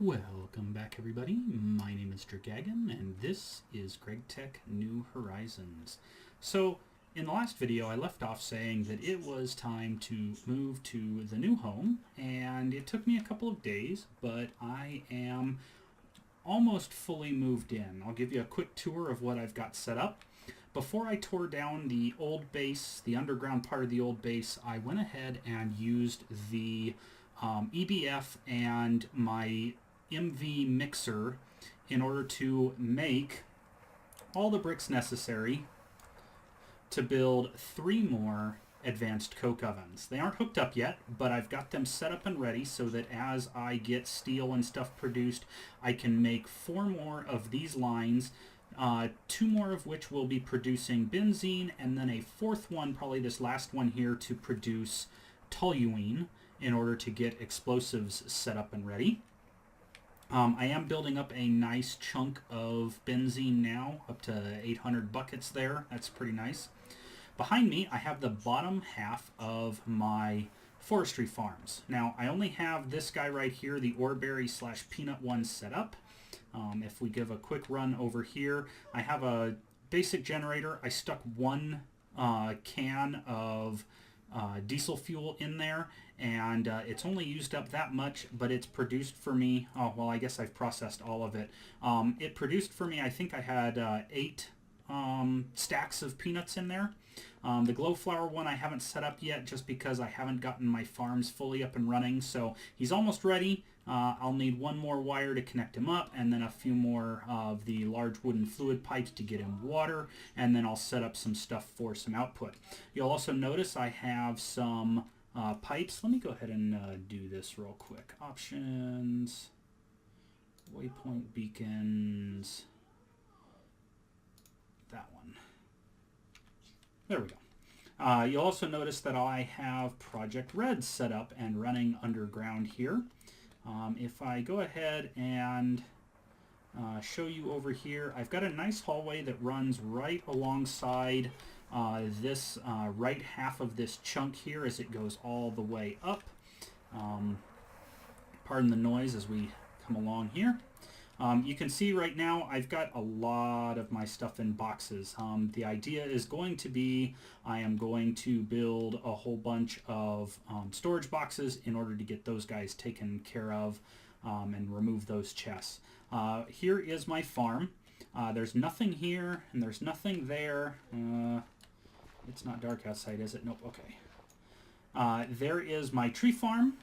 Welcome back, everybody. My name is Dragagon, and this is Gregtech New Horizons. So, in the last video, I left off saying that it was time to move to the new home, and it took me a couple of days, but I am almost fully moved in. I'll give you a quick tour of what I've got set up. Before I tore down the old base, the underground part of the old base, I went ahead and used the EBF and my MV mixer in order to make all the bricks necessary to build 3 more advanced coke ovens. They aren't hooked up yet, but I've got them set up and ready so that as I get steel and stuff produced, I can make 4 more of these lines, 2 more of which will be producing benzene, and then a 4th one, probably this last one here, to produce toluene in order to get explosives set up and ready. I am building up a nice chunk of benzene now, up to 800 buckets there. That's pretty nice. Behind me, I have the bottom half of my forestry farms. Now, I only have this guy right here, the oreberry / peanut one, set up. If we give a quick run over here, I have a basic generator. I stuck 1 can of diesel fuel in there, and it's only used up that much, but it's produced for me, oh well, I guess I've processed all of it. It produced for me, I think I had 8 stacks of peanuts in there. The glow flower one I haven't set up yet just because I haven't gotten my farms fully up and running, so he's almost ready. I'll need 1 more wire to connect him up, and then a few more of the large wooden fluid pipes to get him water, and then I'll set up some stuff for some output. You'll also notice I have some pipes. Let me go ahead and do this real quick. Options, waypoint beacons, that one. There we go. You'll also notice that I have Project Red set up and running underground here. If I go ahead and show you over here, I've got a nice hallway that runs right alongside this right half of this chunk here as it goes all the way up. Pardon the noise as we come along here. You can see right now I've got a lot of my stuff in boxes. The idea is going to be I am going to build a whole bunch of storage boxes in order to get those guys taken care of and remove those chests. Here is my farm. There's nothing here and there's nothing there. It's not dark outside, is it? Nope, okay. There is my tree farm.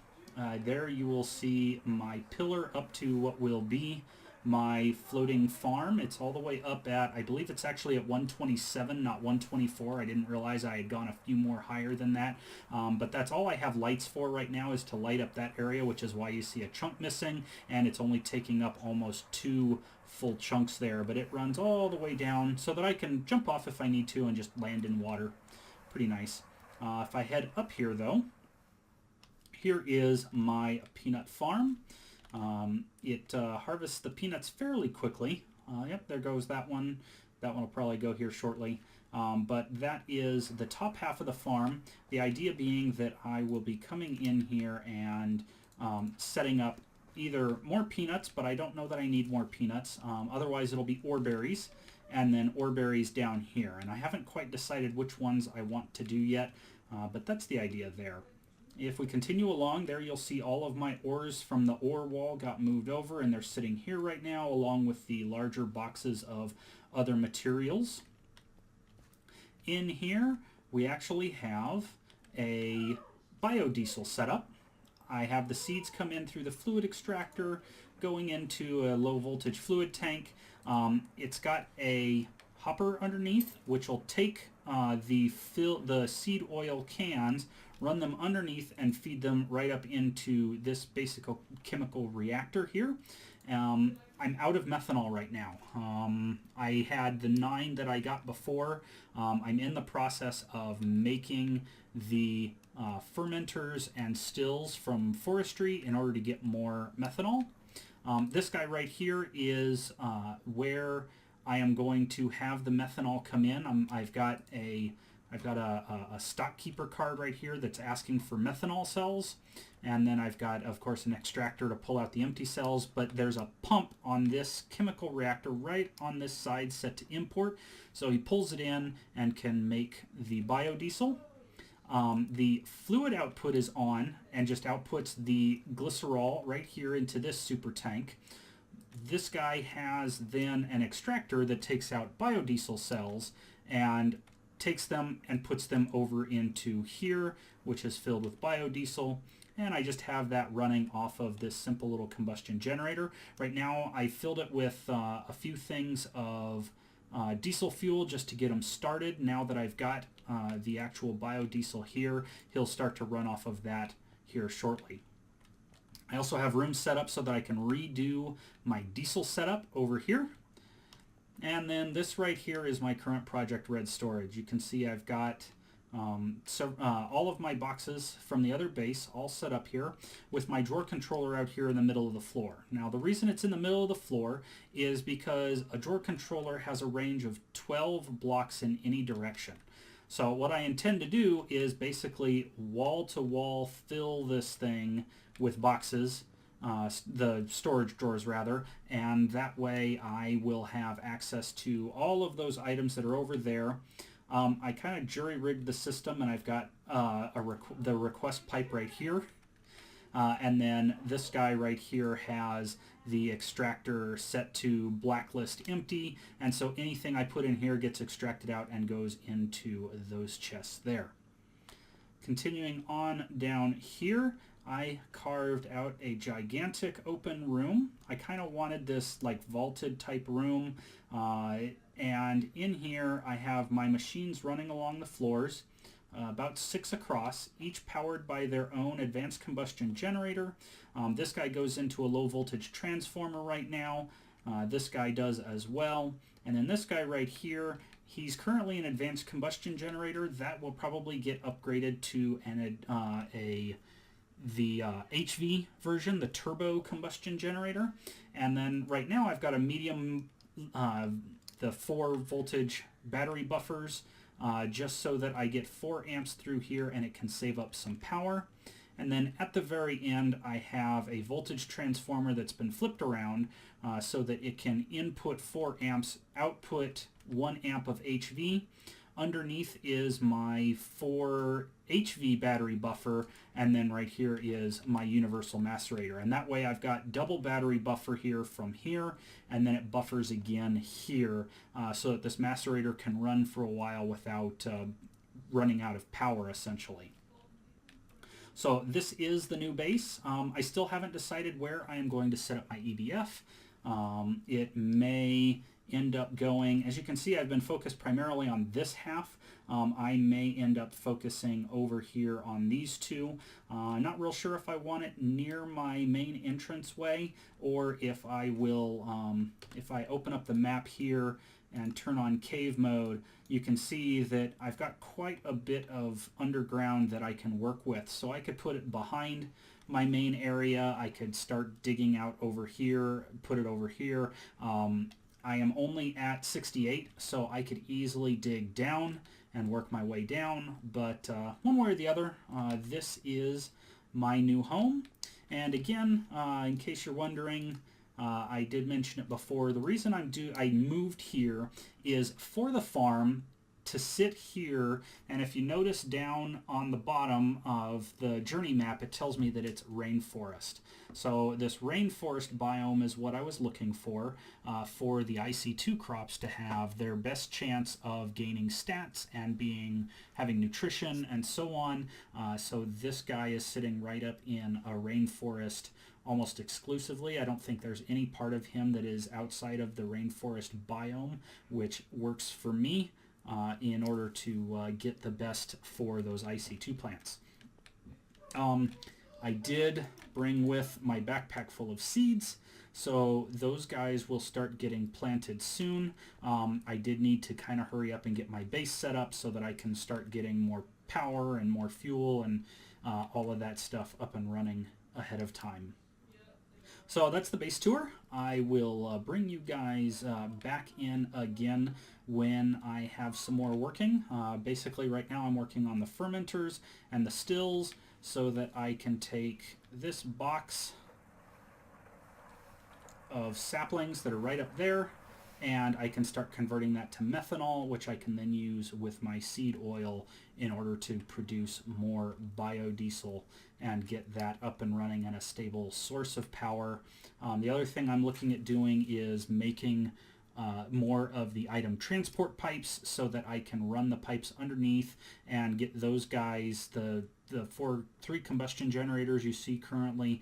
There you will see my pillar up to what will be my floating farm. It's all the way up at, I believe it's actually at 127, not 124. I didn't realize I had gone a few more higher than that. But that's all I have lights for right now, is to light up that area, which is why you see a chunk missing, and it's only taking up almost 2 full chunks there. But it runs all the way down so that I can jump off if I need to and just land in water. Pretty nice. If I head up here, though, here is my peanut farm. It harvests the peanuts fairly quickly. Yep, there goes that one. That one will probably go here shortly. But that is the top half of the farm. The idea being that I will be coming in here and setting up either more peanuts, but I don't know that I need more peanuts. Otherwise, it'll be oreberries, and then oreberries down here. And I haven't quite decided which ones I want to do yet, but that's the idea there. If we continue along, there you'll see all of my ores from the ore wall got moved over, and they're sitting here right now along with the larger boxes of other materials. In here, we actually have a biodiesel setup. I have the seeds come in through the fluid extractor, going into a low voltage fluid tank. It's got a hopper underneath, which will take the seed oil cans, run them underneath, and feed them right up into this basic chemical reactor here. I'm out of methanol right now. I had the 9 that I got before. I'm in the process of making the fermenters and stills from forestry in order to get more methanol. This guy right here is where I am going to have the methanol come in. I've got a I've got a stock keeper card right here that's asking for methanol cells. And then I've got, of course, an extractor to pull out the empty cells. But there's a pump on this chemical reactor right on this side set to import. So he pulls it in and can make the biodiesel. The fluid output is on and just outputs the glycerol right here into this super tank. This guy has then an extractor that takes out biodiesel cells and takes them and puts them over into here, which is filled with biodiesel. And I just have that running off of this simple little combustion generator. Right now I filled it with a few things of diesel fuel just to get them started. Now that I've got the actual biodiesel here, he'll start to run off of that here shortly. I also have room set up so that I can redo my diesel setup over here. And then this right here is my current Project Red storage. You can see I've got all of my boxes from the other base all set up here with my drawer controller out here in the middle of the floor. Now the reason it's in the middle of the floor is because a drawer controller has a range of 12 blocks in any direction. So what I intend to do is basically wall to wall fill this thing with boxes, the storage drawers rather, and that way I will have access to all of those items that are over there. I kind of jury-rigged the system, and I've got the request pipe right here. And then this guy right here has the extractor set to blacklist empty, and so anything I put in here gets extracted out and goes into those chests there. Continuing on down here, I carved out a gigantic open room. I kind of wanted this like vaulted type room, and in here I have my machines running along the floors, about 6 across, each powered by their own advanced combustion generator. This guy goes into a low voltage transformer right now. This guy does as well. And then this guy right here, he's currently an advanced combustion generator. That will probably get upgraded to the HV version, the turbo combustion generator. And then right now I've got a medium, the 4 voltage battery buffers, just so that I get 4 amps through here and it can save up some power. And then at the very end I have a voltage transformer that's been flipped around so that it can input 4 amps, output 1 amp of HV. Underneath is my 4 HV battery buffer, and then right here is my universal macerator. And that way I've got double battery buffer here from here, and then it buffers again here, so that this macerator can run for a while without running out of power, essentially. So this is the new base. I still haven't decided where I am going to set up my EBF. It may end up going, as you can see, I've been focused primarily on this half. I may end up focusing over here on these two. Not real sure if I want it near my main entranceway, or if I will, if I open up the map here and turn on cave mode, you can see that I've got quite a bit of underground that I can work with. So I could put it behind my main area. I could start digging out over here, put it over here. I am only at 68, so I could easily dig down and work my way down, but one way or the other, this is my new home. And again, in case you're wondering, I did mention it before, the reason I moved here is for the farm to sit here, and if you notice down on the bottom of the journey map, it tells me that it's rainforest. So this rainforest biome is what I was looking for the IC2 crops to have their best chance of gaining stats and having nutrition and so on. So this guy is sitting right up in a rainforest almost exclusively. I don't think there's any part of him that is outside of the rainforest biome, which works for me in order to get the best for those IC2 plants. I did bring with my backpack full of seeds, so those guys will start getting planted soon. I did need to kind of hurry up and get my base set up so that I can start getting more power and more fuel and all of that stuff up and running ahead of time. So that's the base tour. I will bring you guys back in again when I have some more working. Basically right now I'm working on the fermenters and the stills so that I can take this box of saplings that are right up there and I can start converting that to methanol, which I can then use with my seed oil in order to produce more biodiesel and get that up and running and a stable source of power. The other thing I'm looking at doing is making more of the item transport pipes so that I can run the pipes underneath and get those guys, the three combustion generators you see currently,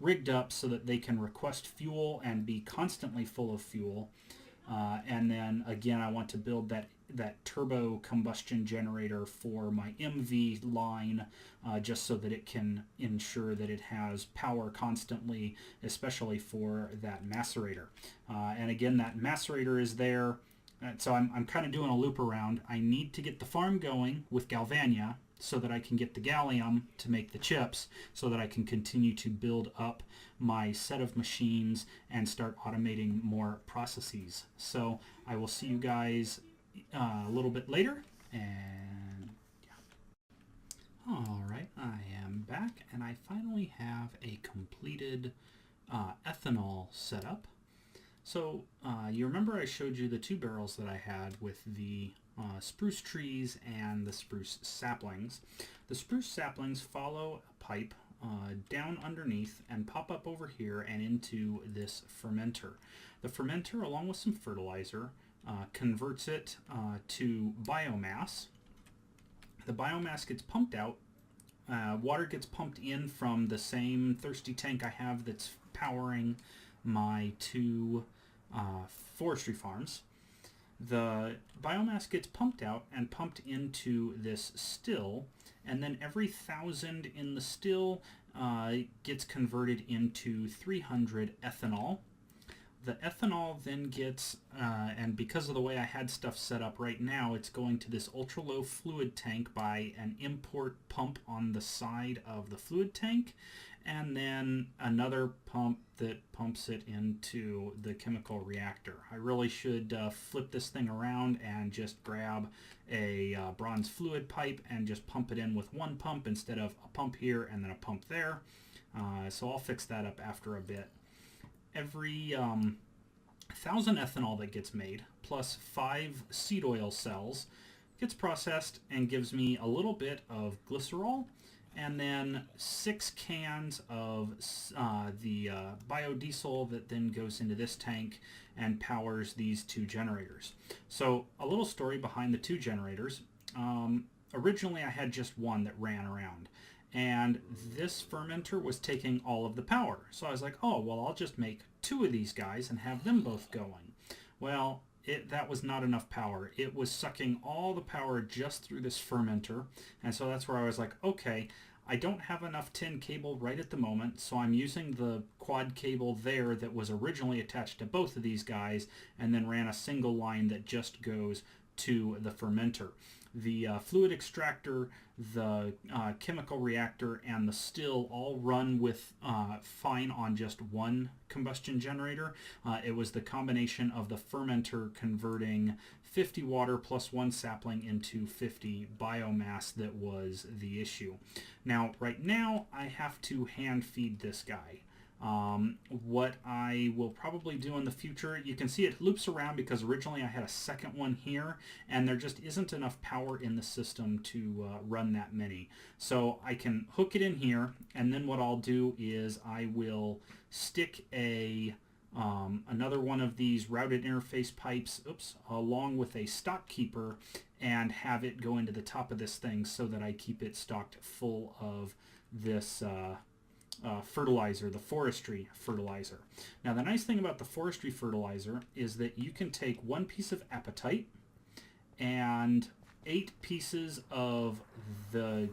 rigged up so that they can request fuel and be constantly full of fuel. And then again, I want to build that turbo combustion generator for my MV line, just so that it can ensure that it has power constantly, especially for that macerator. And again, that macerator is there. So I'm kind of doing a loop around. I need to get the farm going with Galvania so that I can get the gallium to make the chips so that I can continue to build up my set of machines and start automating more processes. So I will see you guys a little bit later, and yeah. All right, I am back and I finally have a completed ethanol setup. So you remember I showed you the two barrels that I had with the spruce trees and the spruce saplings. The spruce saplings follow a pipe down underneath and pop up over here and into this fermenter. The fermenter, along with some fertilizer, converts it to biomass. The biomass gets pumped out. Water gets pumped in from the same thirsty tank I have that's powering my two forestry farms. The biomass gets pumped out and pumped into this still, and then every 1,000 in the still gets converted into 300 ethanol. The ethanol then gets, and because of the way I had stuff set up right now, it's going to this ultra low fluid tank by an import pump on the side of the fluid tank, and then another pump that pumps it into the chemical reactor. I really should flip this thing around and just grab a bronze fluid pipe and just pump it in with one pump instead of a pump here and then a pump there. So I'll fix that up after a bit. Every 1,000 ethanol that gets made plus 5 seed oil cells gets processed and gives me a little bit of glycerol, and then 6 cans of the biodiesel that then goes into this tank and powers these two generators. So a little story behind the two generators. Originally I had just one that ran around, and this fermenter was taking all of the power. So I was like, oh, well, I'll just make 2 of these guys and have them both going. Well, that was not enough power. It was sucking all the power just through this fermenter, and so that's where I was like, okay, I don't have enough tin cable right at the moment, so I'm using the quad cable there that was originally attached to both of these guys, and then ran a single line that just goes to the fermenter. The fluid extractor, the chemical reactor, and the still all run with fine on just one combustion generator. It was the combination of the fermenter converting 50 water plus 1 sapling into 50 biomass that was the issue. Now, right now, I have to hand feed this guy. What I will probably do in the future, you can see it loops around because originally I had a second one here and there just isn't enough power in the system to run that many. So I can hook it in here, and then what I'll do is I will stick another one of these routed interface pipes along with a stock keeper and have it go into the top of this thing so that I keep it stocked full of this fertilizer, the forestry fertilizer. Now the nice thing about the forestry fertilizer is that you can take 1 piece of apatite and 8 pieces of the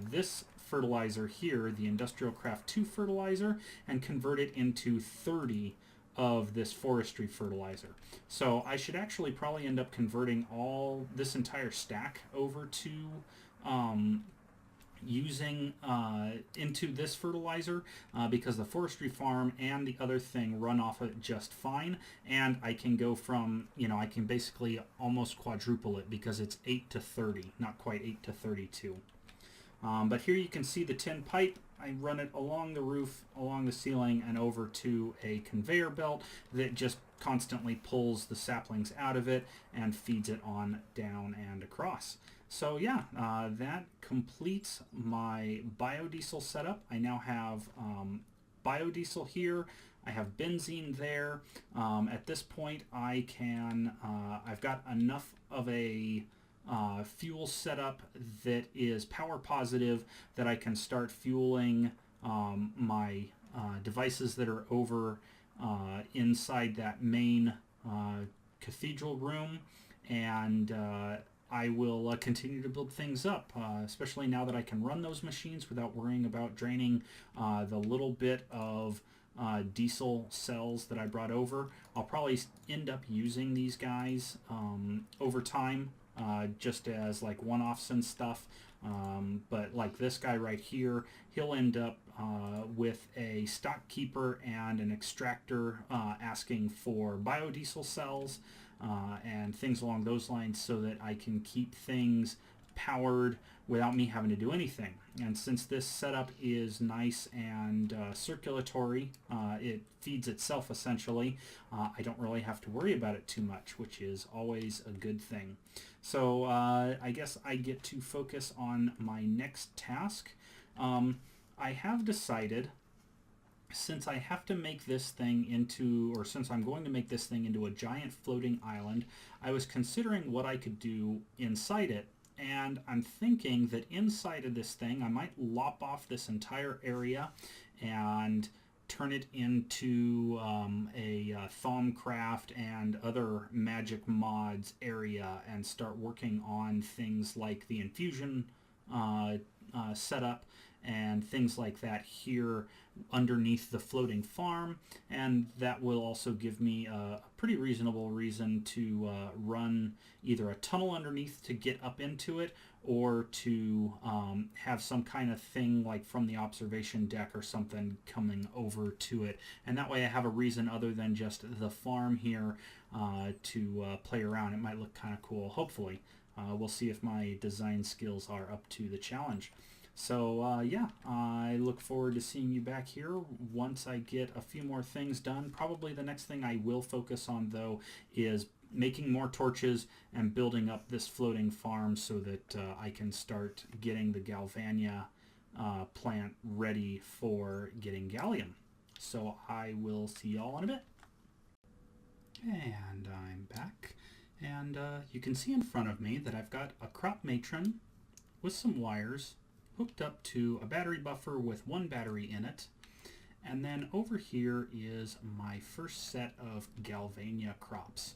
this fertilizer here, the Industrial Craft 2 fertilizer, and convert it into 30 of this forestry fertilizer. So I should actually probably end up converting this entire stack over to using into this fertilizer because the forestry farm and the other thing run off of it just fine, and I can go from, I can basically almost quadruple it because it's 8 to 30, not quite 8 to 32. But here you can see the tin pipe. I run it along the roof, along the ceiling, and over to a conveyor belt that just constantly pulls the saplings out of it and feeds it on down and across. So yeah, that completes my biodiesel setup. I now have biodiesel here. I have benzene there. At this point, I've got enough of a fuel setup that is power positive that I can start fueling my devices that are over inside that main cathedral room, and I will continue to build things up, especially now that I can run those machines without worrying about draining the little bit of diesel cells that I brought over. I'll probably end up using these guys over time, just as like one-offs and stuff. But like this guy right here, he'll end up with a stock keeper and an extractor asking for biodiesel cells and things along those lines, so that I can keep things powered without me having to do anything. And since this setup is nice and circulatory, it feeds itself essentially, I don't really have to worry about it too much, which is always a good thing. So I guess I get to focus on my next task. I have decided, since I have to make this thing into, or since I'm going to make this thing into a giant floating island, I was considering what I could do inside it. And I'm thinking that inside of this thing, I might lop off this entire area and turn it into a Thaumcraft and other magic mods area, and start working on things like the infusion setup and things like that here underneath the floating farm. And that will also give me a pretty reasonable reason to run either a tunnel underneath to get up into it, or to have some kind of thing like from the observation deck or something coming over to it. And that way I have a reason other than just the farm here to play around. It might look kind of cool, hopefully. We'll see if my design skills are up to the challenge. So yeah, I look forward to seeing you back here once I get a few more things done. Probably the next thing I will focus on, though, is making more torches and building up this floating farm so that I can start getting the Galvania plant ready for getting gallium. So I will see y'all in a bit. And I'm back. And you can see in front of me that I've got a crop matron with some wires hooked up to a battery buffer with one battery in it. And then over here is my first set of Galvania crops.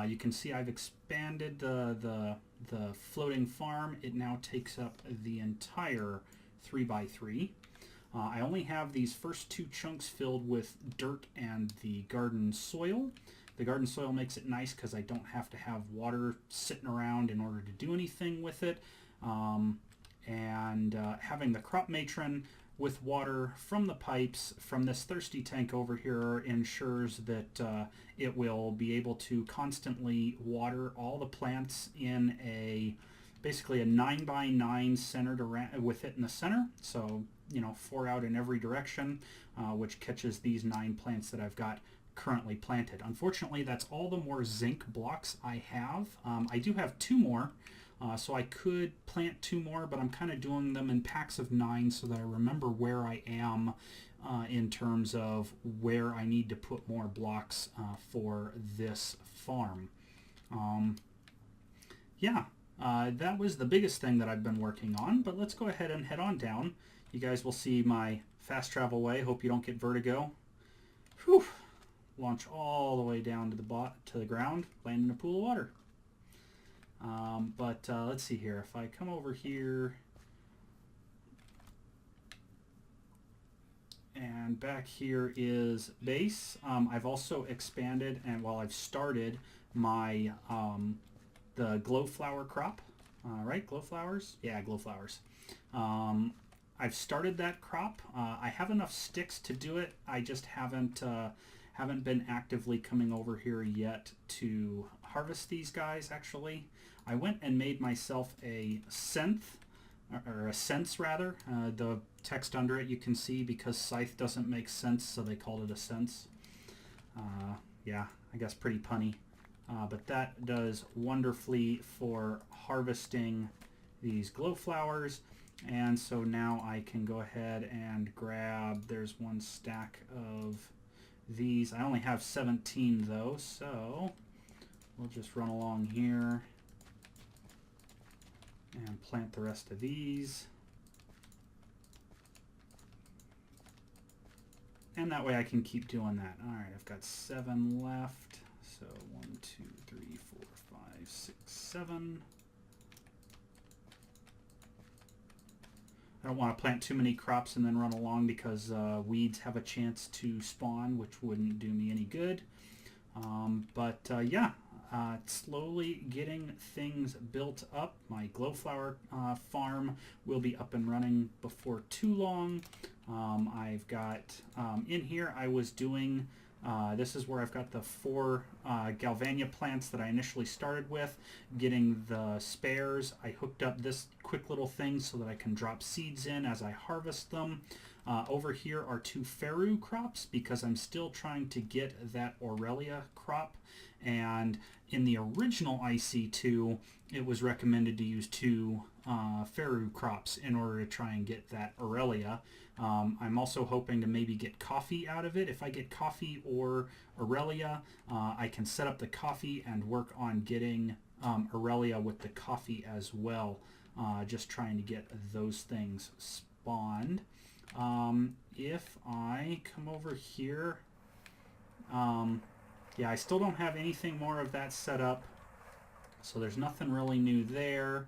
You can see I've expanded the floating farm. It now takes up the entire 3x3. I only have these first two chunks filled with dirt and the garden soil. The garden soil makes it nice because I don't have to have water sitting around in order to do anything with it. And having the crop matron with water from the pipes from this thirsty tank over here ensures that it will be able to constantly water all the plants in basically a 9x9 centered around with it in the center. So 4 out in every direction, which catches these 9 plants that I've got currently planted. Unfortunately, that's all the more zinc blocks I have. I do have 2 more. So I could plant 2 more, but I'm kind of doing them in packs of 9 so that I remember where I am in terms of where I need to put more blocks for this farm. Yeah, that was the biggest thing that I've been working on, but let's go ahead and head on down. You guys will see my fast travel way. Hope you don't get vertigo. Whew. Launch all the way down to the ground, land in a pool of water. But let's see here. If I come over here and back here is base. I've also expanded, and I've started my the glow flower crop. Right, glowflowers? Yeah, glowflowers. I've started that crop. I have enough sticks to do it. I just haven't been actively coming over here yet to harvest these guys. Actually, I went and made myself a synth, or a sense rather. The text under it you can see because scythe doesn't make sense, so they called it a sense. Yeah, I guess pretty punny. But that does wonderfully for harvesting these glowflowers. And so now I can go ahead and grab, there's one stack of these. I only have 17 though, so we'll just run along here and plant the rest of these. And that way I can keep doing that. All right, I've got 7 left. So 1, 2, 3, 4, 5, 6, 7. I don't want to plant too many crops and then run along because weeds have a chance to spawn, which wouldn't do me any good. Yeah, slowly getting things built up. My glowflower farm will be up and running before too long. I've got in here I was doing this is where I've got the 4 Galvania plants that I initially started with. Getting the spares, I hooked up this quick little thing so that I can drop seeds in as I harvest them. Over here are 2 Faru crops because I'm still trying to get that Aurelia crop. And in the original IC2, it was recommended to use 2 Faru crops in order to try and get that Aurelia. I'm also hoping to maybe get coffee out of it. If I get coffee or Aurelia, I can set up the coffee and work on getting Aurelia with the coffee as well. Just trying to get those things spawned. If I come over here, yeah, I still don't have anything more of that set up, so there's nothing really new there.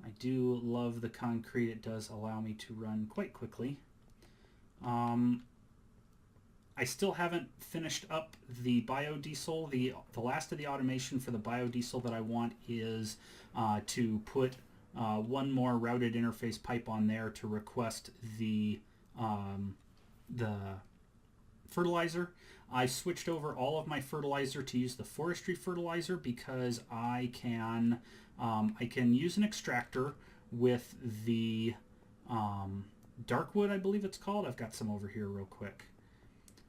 I do love the concrete. It does allow me to run quite quickly. I still haven't finished up the biodiesel. The last of the automation for the biodiesel that I want is to put one more routed interface pipe on there to request the fertilizer. I switched over all of my fertilizer to use the forestry fertilizer because I can use an extractor with the darkwood, I believe it's called. I've got some over here real quick.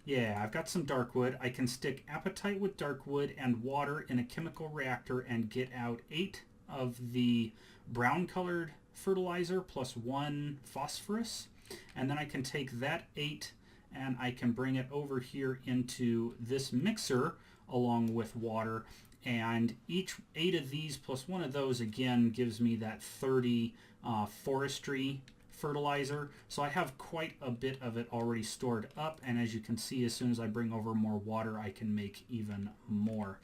Yeah, I've got some darkwood. I can stick apatite with darkwood and water in a chemical reactor and get out 8 of the brown colored fertilizer plus 1 phosphorus. And then I can take that 8 and I can bring it over here into this mixer along with water, and each 8 of these plus 1 of those again gives me that 30 forestry fertilizer. So I have quite a bit of it already stored up, and as you can see, as soon as I bring over more water I can make even more.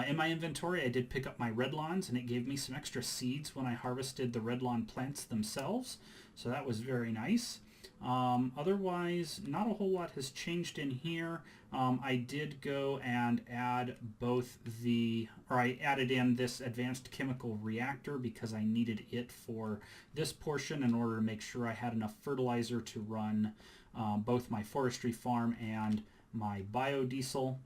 In my inventory I did pick up my red lawns, and it gave me some extra seeds when I harvested the red lawn plants themselves, so that was very nice. Otherwise, not a whole lot has changed in here. I did go and add I added in this advanced chemical reactor because I needed it for this portion in order to make sure I had enough fertilizer to run both my forestry farm and my biodiesel.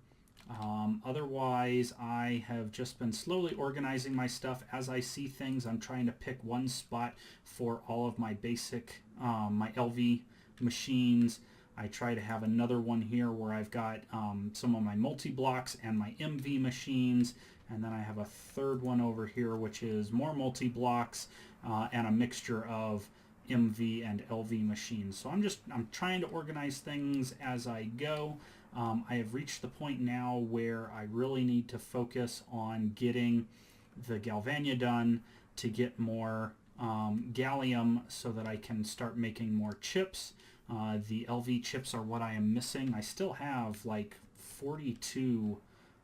Otherwise, I have just been slowly organizing my stuff as I see things. I'm trying to pick one spot for all of my basic, my LV machines. I try to have another one here where I've got some of my multi-blocks and my MV machines, and then I have a third one over here which is more multi-blocks and a mixture of MV and LV machines. So I'm trying to organize things as I go. I have reached the point now where I really need to focus on getting the Galvania done to get more gallium so that I can start making more chips. The LV chips are what I am missing. I still have like 42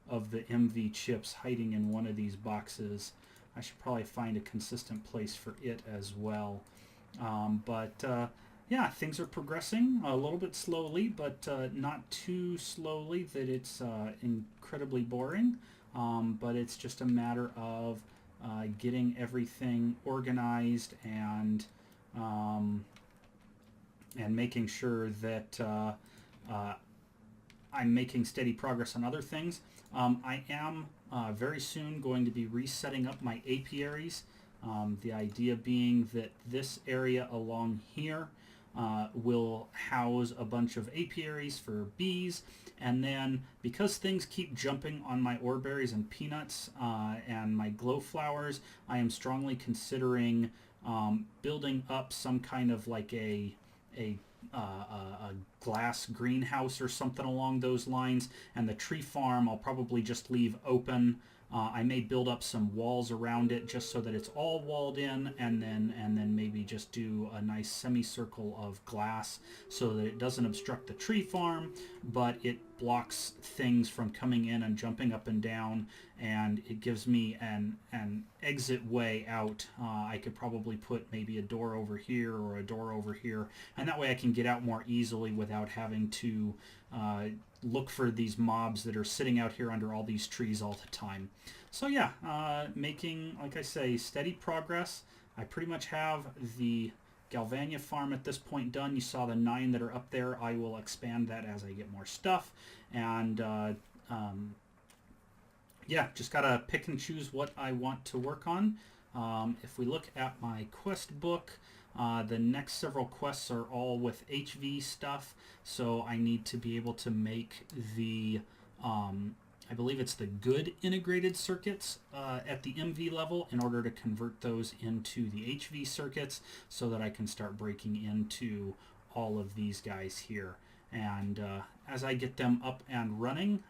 of the MV chips hiding in one of these boxes. I should probably find a consistent place for it as well. Yeah, things are progressing a little bit slowly, but not too slowly that it's incredibly boring. But it's just a matter of getting everything organized and making sure that I'm making steady progress on other things. I am very soon going to be resetting up my apiaries. The idea being that this area along here will house a bunch of apiaries for bees, and then because things keep jumping on my orberries and peanuts and my glow flowers, I am strongly considering building up some kind of like a glass greenhouse or something along those lines. And the tree farm I'll probably just leave open. I may build up some walls around it just so that it's all walled in, and then maybe just do a nice semicircle of glass so that it doesn't obstruct the tree farm, but it blocks things from coming in and jumping up and down, and it gives me an exit way out. I could probably put maybe a door over here or a door over here, and that way I can get out more easily without having to look for these mobs that are sitting out here under all these trees all the time. So yeah, making, like I say, steady progress. I pretty much have the Galvania farm at this point done. You saw the 9 that are up there. I will expand that as I get more stuff. And yeah, just gotta pick and choose what I want to work on. If we look at my quest book, the next several quests are all with HV stuff, so I need to be able to make the, I believe it's the good integrated circuits at the MV level in order to convert those into the HV circuits so that I can start breaking into all of these guys here. And as I get them up and running,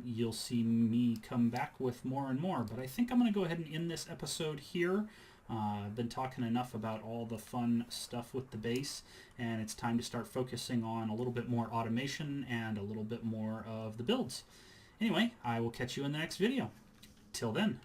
you'll see me come back with more and more. But I think I'm going to go ahead and end this episode here. I've been talking enough about all the fun stuff with the base, and it's time to start focusing on a little bit more automation and a little bit more of the builds. Anyway, I will catch you in the next video. Till then.